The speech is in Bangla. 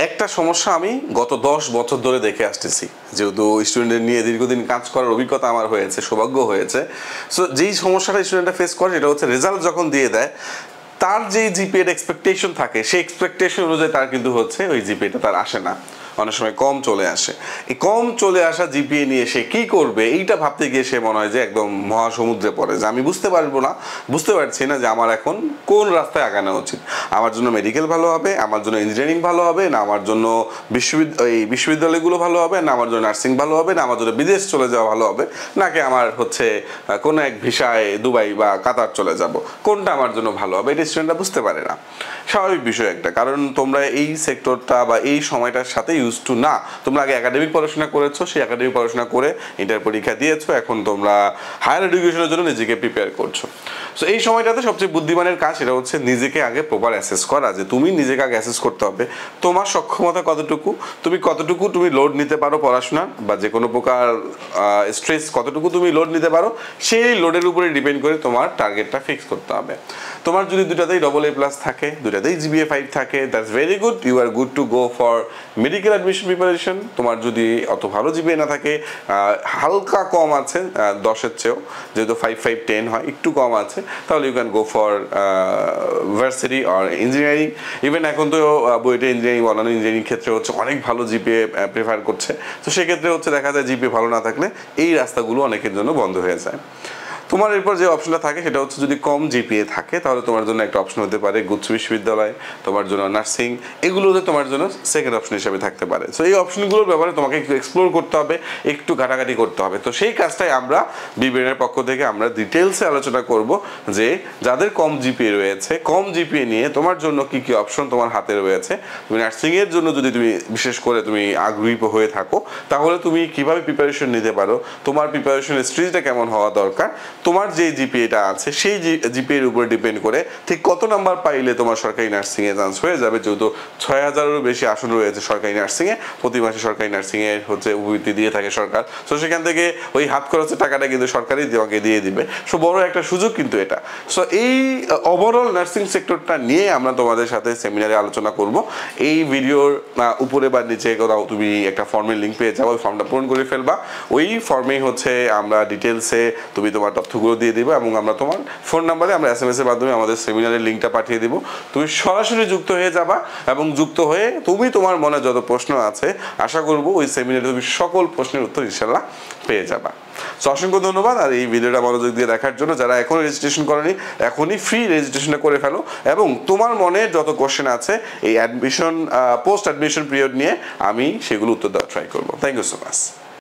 একটা সমস্যা আমি গত 10 বছর ধরে দেখে আসতেছি, যেহেতু স্টুডেন্টদের নিয়ে দীর্ঘদিন কাজ করার অভিজ্ঞতা আমার হয়েছে, সৌভাগ্য হয়েছে। সো যেই সমস্যাটা স্টুডেন্টরা ফেস করে সেটা হচ্ছে রেজাল্ট যখন দিয়ে দেয় তার যেই জিপিএর এক্সপেকটেশন থাকে সেই এক্সপেকটেশন অনুযায়ী তার কিন্তু হচ্ছে ওই জিপিএটা তার আসে না, অনেক সময় কম চলে আসে। এই কম চলে আসা জিপিএ নিয়ে সে কী করবে এইটা ভাবতে গিয়ে সে মনে হয় যে একদম মহাসমুদ্রে পড়ে, যে আমি বুঝতে পারছি না যে আমার এখন কোন রাস্তায় আগানো উচিত। আমার জন্য মেডিকেল ভালো হবে, আমার জন্য ইঞ্জিনিয়ারিং ভালো হবে, না আমার জন্য বিশ্ববিদ্যালয়গুলো ভালো হবে, না আমার জন্য নার্সিং ভালো হবে, না আমার জন্য বিদেশ চলে যাওয়া ভালো হবে, নাকি আমার হচ্ছে কোনো এক ভিসায় দুবাই বা কাতার চলে যাব, কোনটা আমার জন্য ভালো হবে। এটা স্টুডেন্টরা বুঝতে পারে না। স্বাভাবিক বিষয় একটা, কারণ তোমরা এই সেক্টরটা বা এই সময়টার সাথে ইউজ টু না। তোমরা আগে একাডেমিক পড়াশোনা করেছো, সেই একাডেমিক পড়াশোনা করে ইন্টার পরীক্ষা দিয়েছো, এখন তোমরা হায়ার এডুকেশনের জন্য নিজেকে প্রিপেয়ার করছো। সো এই সময়টাতে সবচেয়ে বুদ্ধিমানের কাজ সেটা হচ্ছে নিজেকে আগে প্রপার অ্যাসেস করা, যে তুমি নিজেকে আগে অ্যাসেস করতে হবে তোমার সক্ষমতা কতটুকু, তুমি লোড নিতে পারো পড়াশোনার বা যে কোনো প্রকার স্ট্রেস কতটুকু তুমি লোড নিতে পারো, সেই লোডের উপরে ডিপেন্ড করে তোমার টার্গেটটা ফিক্স করতে হবে। তোমার যদি দুটাতেই AA+ থাকে, দুটাতেই GPA 5 থাকে, that's very good, you are good to go for medical admission preparation. তোমার যদি অত ভালো GPA না থাকে, হালকা কম আছে 10-এর চেয়েও, যেহেতু 5-5-10 হয়, একটু কম আছে, তাহলে you can go for varsity or engineering. Even এখন তো বুয়েটে ইঞ্জিনিয়ারিং, অন্যান্য ইঞ্জিনিয়ারিং ক্ষেত্রে হচ্ছে অনেক ভালো GPA প্রেফার করছে। তো সেক্ষেত্রে হচ্ছে দেখা যায় GPA ভালো না থাকলে এই রাস্তাগুলো অনেকের জন্য বন্ধ হয়ে যায়। তোমার এরপর যে অপশনটা থাকে সেটা হচ্ছে যদি কম GPA থাকে তাহলে তোমার জন্য একটা অপশন হতে পারে গুচ্ছ বিশ্ববিদ্যালয়, তোমার জন্য নার্সিং, এগুলোতে তোমার জন্য সেকেন্ড অপশন হিসেবে থাকতে পারে। সো এই অপশনগুলোর ব্যাপারে তোমাকে একটু এক্সপ্লোর করতে হবে, একটু ঘাটাঘাটি করতে হবে। তো সেই কাজটাই আমরা বিবিএনের পক্ষ থেকে আমরা ডিটেলসে আলোচনা করব, যে যাদের কম GPA রয়েছে, কম GPA নিয়ে তোমার জন্য কি কি অপশন তোমার হাতে রয়েছে। তুমি নার্সিংয়ের জন্য যদি তুমি বিশেষ করে তুমি আগ্রহী হয়ে থাকো, তাহলে তুমি কিভাবে প্রিপারেশন নিতে পারো, তোমার প্রিপারেশনের স্ট্রিজটা কেমন হওয়া দরকার, তোমার যে জিপিএটা আছে সেই জিপিএর উপর ডিপেন্ড করে ঠিক কত নাম্বার পাইলে তোমার সরকারি নার্সিংয়ে চান্স হয়ে যাবে। যেহেতু 6000-এরও বেশি আসন রয়েছে সরকারি নার্সিংয়ে, প্রতি মাসে সরকারি নার্সিংয়ের হচ্ছে উপবৃত্তি দিয়ে থাকে সরকার। সো সেখান থেকে ওই হাত খরচের টাকাটা কিন্তু সরকারই তোমাকে দিয়ে দিবে। সো বড় একটা সুযোগ কিন্তু এটা। সো এই ওভারঅল নার্সিং সেক্টরটা নিয়ে আমরা তোমাদের সাথে সেমিনারে আলোচনা করব। এই ভিডিওর উপরে বা নিচে কোথাও তুমি একটা ফর্মের লিঙ্ক পেয়ে যাবো, ওই ফর্মটা পূরণ করে ফেলবা। ওই ফর্মেই হচ্ছে আমরা ডিটেলসে তুমি তোমার তথ্যগুলো দিয়ে দিবো, এবং আমরা তোমার ফোন নাম্বারে আমরা SMS এর মাধ্যমে আমাদের সেমিনারের লিঙ্কটা পাঠিয়ে দিব। তুমি সরাসরি যুক্ত হয়ে যাবা, এবং যুক্ত হয়ে তুমি তোমার মনে যত প্রশ্ন আছে আশা করব ওই সেমিনারে তুমি সকল প্রশ্নের উত্তর ইনশাল্লাহ পেয়ে যাবা। সো অসংখ্য ধন্যবাদ আর এই ভিডিওটা মনোযোগ দিয়ে দেখার জন্য। যারা এখনো রেজিস্ট্রেশন করেনি, এখনই ফ্রি রেজিস্ট্রেশনটা করে ফেলো, এবং তোমার মনে যত কোশ্চেন আছে এই অ্যাডমিশন পোস্ট অ্যাডমিশন পিরিয়ড নিয়ে আমি সেগুলো উত্তর দেওয়ার ট্রাই করবো। Thank you so much.